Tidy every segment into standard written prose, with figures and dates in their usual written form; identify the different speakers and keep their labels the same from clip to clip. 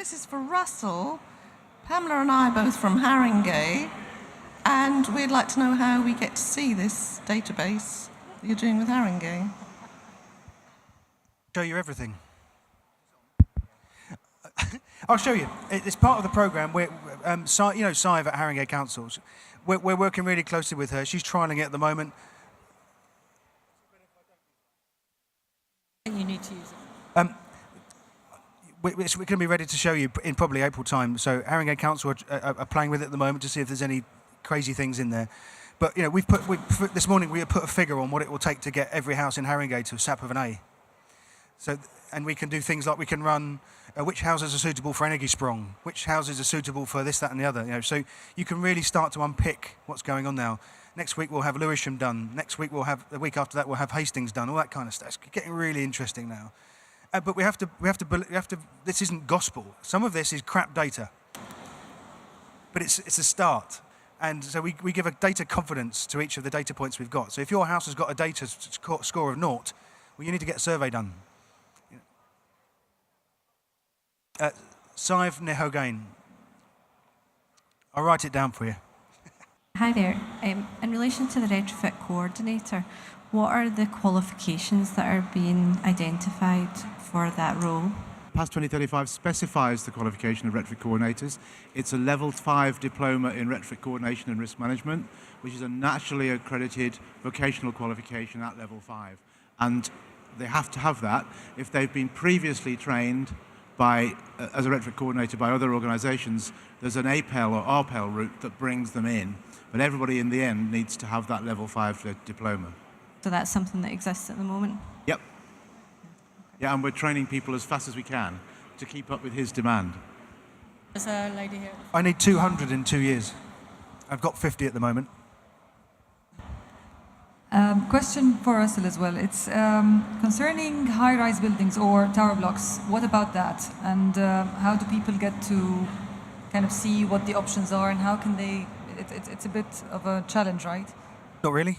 Speaker 1: This is for Russell. Pamela and I are both from Haringey, and we'd like to know how we get to see this database that you're doing with Haringey.
Speaker 2: Show you everything. I'll show you. It's part of the programme. You know, Sive at Haringey Council. We're working really closely with her. She's trialling it at the moment.
Speaker 3: You need to use it.
Speaker 2: We're going to be ready to show you in probably April time. So Haringey Council are playing with it at the moment to see if there's any crazy things in there. But you know, this morning we put a figure on what it will take to get every house in Haringey to a SAP of an A. So, and we can do things like we can run which houses are suitable for Energiesprong, which houses are suitable for this, that, and the other. You know, so you can really start to unpick what's going on now. Next week we'll have Lewisham done. Next week the week after that we'll have Hastings done. All that kind of stuff. It's getting really interesting now. But we have to. This isn't gospel. Some of this is crap data. But it's a start. And so we give a data confidence to each of the data points we've got. So if your house has got a data score of 0, well, you need to get a survey done. Sive Nehogain. I'll write it down for you.
Speaker 4: Hi there. In relation to the retrofit coordinator, what are the qualifications that are being identified for that role?
Speaker 5: PAS 2035 specifies the qualification of retrofit coordinators. It's a level 5 diploma in retrofit coordination and risk management, which is a nationally accredited vocational qualification at level 5. And they have to have that if they've been previously trained as a retrofit coordinator by other organisations. There's an APEL or RPEL route that brings them in, but everybody in the end needs to have that level 5 diploma.
Speaker 4: So that's something that exists at the moment?
Speaker 5: Yep. Yeah, and we're training people as fast as we can to keep up with his demand.
Speaker 3: There's a lady here.
Speaker 2: I need 200 in 2 years. I've got 50 at the moment.
Speaker 6: Question for Russell as well. It's concerning high-rise buildings or tower blocks. What about that? And how do people get to kind of see what the options are, and how can they? It's a bit of a challenge, right?
Speaker 2: Not really.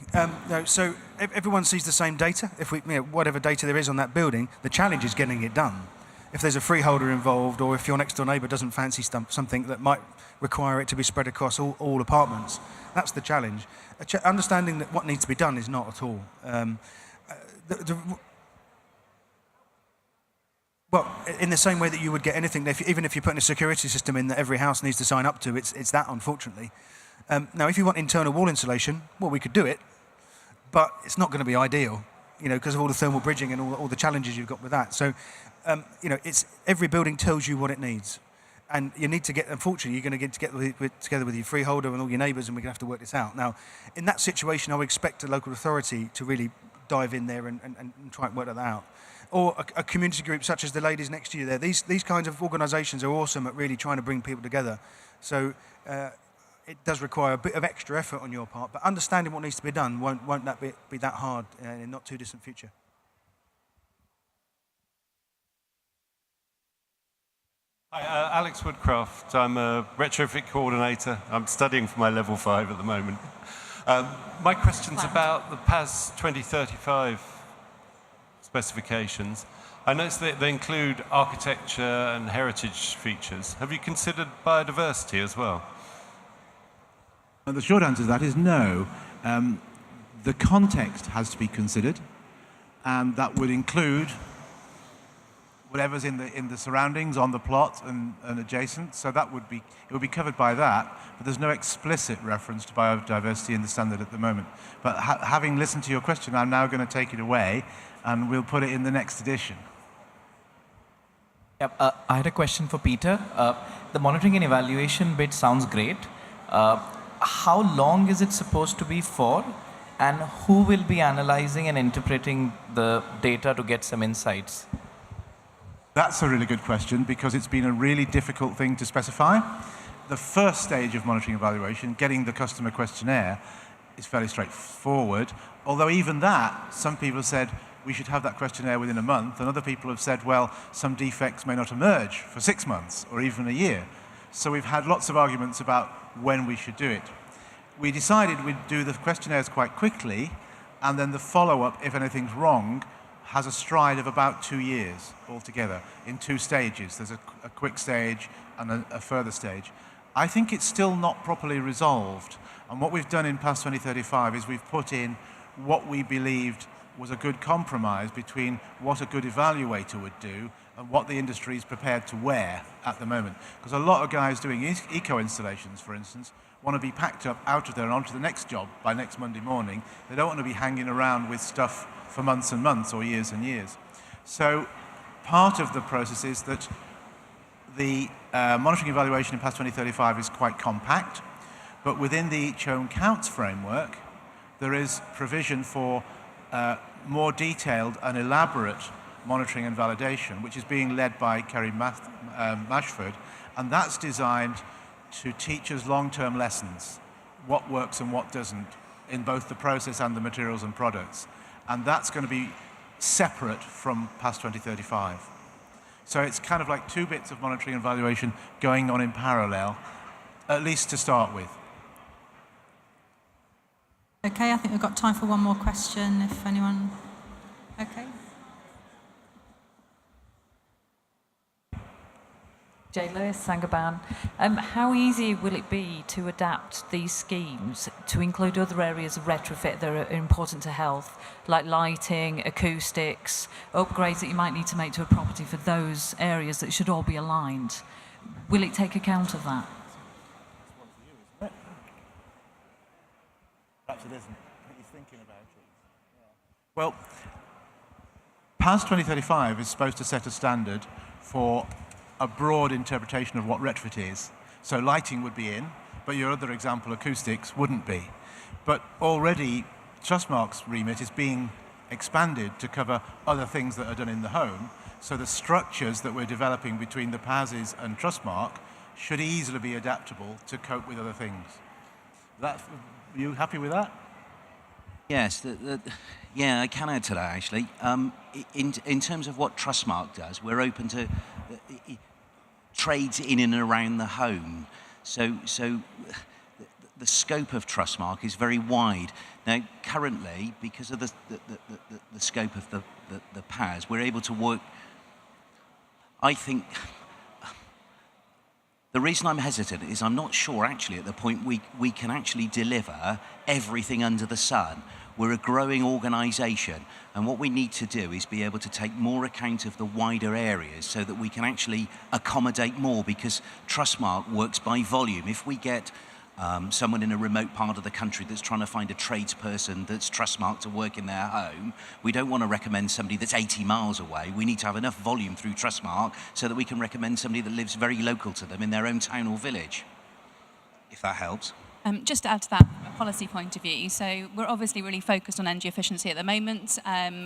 Speaker 2: No. So everyone sees the same data. If whatever data there is on that building, the challenge is getting it done. If there's a freeholder involved, or if your next door neighbour doesn't fancy something that might require it to be spread across all apartments, that's the challenge. Understanding that what needs to be done is not at all. Well, in the same way that you would get anything, even if you're putting a security system in that every house needs to sign up to, it's that, unfortunately. Now, if you want internal wall insulation, well, we could do it, but it's not going to be ideal, because of all the thermal bridging and all the challenges you've got with that. So, it's every building tells you what it needs, and you need to get. Unfortunately, you're going to get together with your freeholder and all your neighbours, and we're going to have to work this out. Now, in that situation, I would expect a local authority to really dive in there and try and work that out. Or a community group such as the ladies next to you there. These kinds of organisations are awesome at really trying to bring people together. So it does require a bit of extra effort on your part, but understanding what needs to be done won't that be that hard in not too distant future.
Speaker 7: Hi, Alex Woodcroft. I'm a retrofit coordinator. I'm studying for my level 5 at the moment. My question's about the PAS 2035 specifications. I noticed that they include architecture and heritage features. Have you considered biodiversity as well?
Speaker 5: The short answer to that is no. The context has to be considered, and that would include whatever's in the surroundings, on the plot and adjacent. So it would be covered by that, but there's no explicit reference to biodiversity in the standard at the moment. But having listened to your question, I'm now going to take it away, and we'll put it in the next edition.
Speaker 8: Yep, I had a question for Peter. The monitoring and evaluation bit sounds great. How long is it supposed to be for? And who will be analyzing and interpreting the data to get some insights?
Speaker 5: That's a really good question, because it's been a really difficult thing to specify. The first stage of monitoring evaluation, getting the customer questionnaire, is fairly straightforward. Although even that, some people have said we should have that questionnaire within a month, and other people have said, well, some defects may not emerge for 6 months or even a year. So we've had lots of arguments about when we should do it. We decided we'd do the questionnaires quite quickly, and then the follow-up, if anything's wrong, has a stride of about 2 years altogether in 2 stages. There's a quick stage and a further stage. I think it's still not properly resolved. And what we've done in PAS 2035 is we've put in what we believed was a good compromise between what a good evaluator would do and what the industry is prepared to wear at the moment. Because a lot of guys doing eco installations, for instance, want to be packed up out of there and onto the next job by next Monday morning. They don't want to be hanging around with stuff for months and months or years and years. So part of the process is that the monitoring evaluation in PAS 2035 is quite compact, but within the Chown Counts framework, there is provision for more detailed and elaborate monitoring and validation, which is being led by Kerry Mashford, and that's designed to teach us long-term lessons, what works and what doesn't, in both the process and the materials and products. And that's going to be separate from PAS 2035. So it's kind of like 2 bits of monitoring and evaluation going on in parallel, at least to start with.
Speaker 3: Okay, I think we've got time for one more question, if anyone... Okay.
Speaker 9: J. Lewis, Sangaban. How easy will it be to adapt these schemes to include other areas of retrofit that are important to health, like lighting, acoustics, upgrades that you might need to make to a property for those areas that should all be aligned? Will it take account of that?
Speaker 5: Perhaps it isn't. You're thinking about it. Yeah. Well, PAS 2035 is supposed to set a standard for a broad interpretation of what retrofit is. So lighting would be in, but your other example, acoustics, wouldn't be. But already, TrustMark's remit is being expanded to cover other things that are done in the home. So the structures that we're developing between the PASs and TrustMark should easily be adaptable to cope with other things. Are you happy with that?
Speaker 10: Yes, yeah, I can add to that actually. In terms of what TrustMark does, we're open to trades in and around the home. So the scope of TrustMark is very wide. Now, currently, because of the scope of the PAS, we're able to work. I think the reason I'm hesitant is I'm not sure actually at the point we can actually deliver everything under the sun. We're a growing organisation, and what we need to do is be able to take more account of the wider areas so that we can actually accommodate more, because TrustMark works by volume. If we get someone in a remote part of the country that's trying to find a tradesperson that's TrustMark to work in their home, we don't want to recommend somebody that's 80 miles away. We need to have enough volume through TrustMark so that we can recommend somebody that lives very local to them in their own town or village, if that helps.
Speaker 11: Just to add to that, from a policy point of view, so we're obviously really focused on energy efficiency at the moment.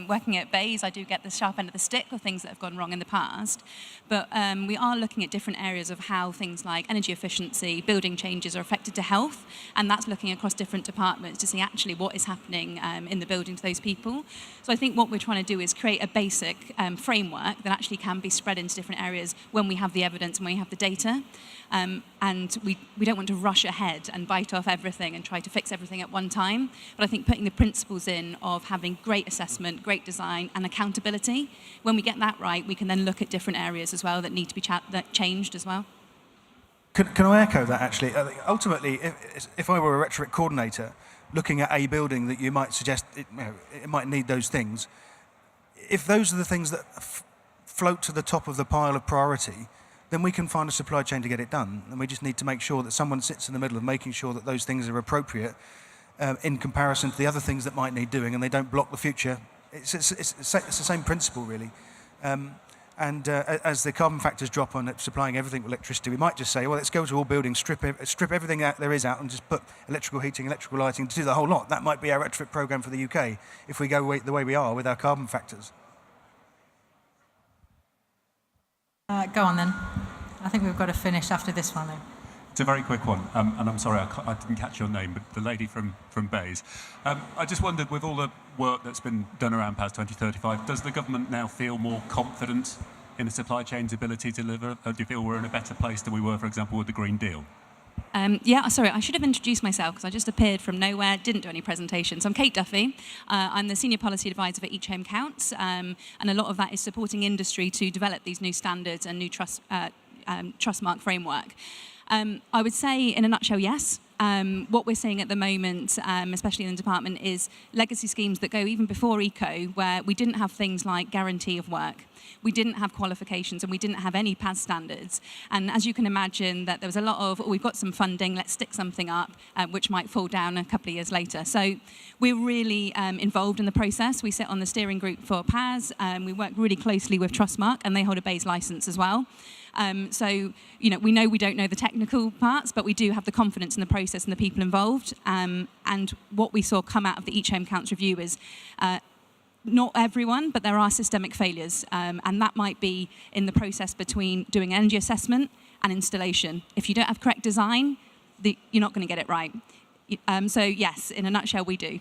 Speaker 11: Working at BEIS, I do get the sharp end of the stick of things that have gone wrong in the past, but we are looking at different areas of how things like energy efficiency, building changes are affected to health, and that's looking across different departments to see actually what is happening in the building to those people. So I think what we're trying to do is create a basic framework that actually can be spread into different areas when we have the evidence and when we have the data. And we don't want to rush ahead and bite off everything and try to fix everything at one time. But I think putting the principles in of having great assessment, great design, and accountability, when we get that right, we can then look at different areas as well that need to be changed as well.
Speaker 2: Can I echo that, actually? Ultimately, if I were a retrofit coordinator looking at a building that you might suggest it might need those things, if those are the things that float to the top of the pile of priority, then we can find a supply chain to get it done. And we just need to make sure that someone sits in the middle of making sure that those things are appropriate in comparison to the other things that might need doing, and they don't block the future. It's the same principle, really. As the carbon factors drop on supplying everything with electricity, we might just say, well, let's go to all buildings, strip everything out there is out, and just put electrical heating, electrical lighting to do the whole lot. That might be our retrofit programme for the UK, if we go the way we are with our carbon factors.
Speaker 3: Go on then. I think we've got to finish after this one then.
Speaker 12: It's a very quick one, and I'm sorry I didn't catch your name, but the lady from BEIS. I just wondered, with all the work that's been done around PAS 2035, does the government now feel more confident in the supply chain's ability to deliver? Or do you feel we're in a better place than we were, for example, with the Green Deal?
Speaker 11: Sorry, I should have introduced myself because I just appeared from nowhere, didn't do any presentations. So I'm Kate Duffy. I'm the Senior Policy Advisor for Each Home Counts, and a lot of that is supporting industry to develop these new standards and new TrustMark framework. I would say, in a nutshell, yes. What we're seeing at the moment, especially in the department, is legacy schemes that go even before ECO, where we didn't have things like guarantee of work. We didn't have qualifications, and we didn't have any PAS standards. And as you can imagine, that there was a lot of, we've got some funding, let's stick something up, which might fall down a couple of years later. So we're really involved in the process. We sit on the steering group for PAS. We work really closely with TrustMark, and they hold a BEIS license as well. So, we know we don't know the technical parts, but we do have the confidence in the process and the people involved. And what we saw come out of the Each Home Counts review is not everyone, but there are systemic failures. And that might be in the process between doing energy assessment and installation. If you don't have correct design, you're not going to get it right. So yes, in a nutshell, we do.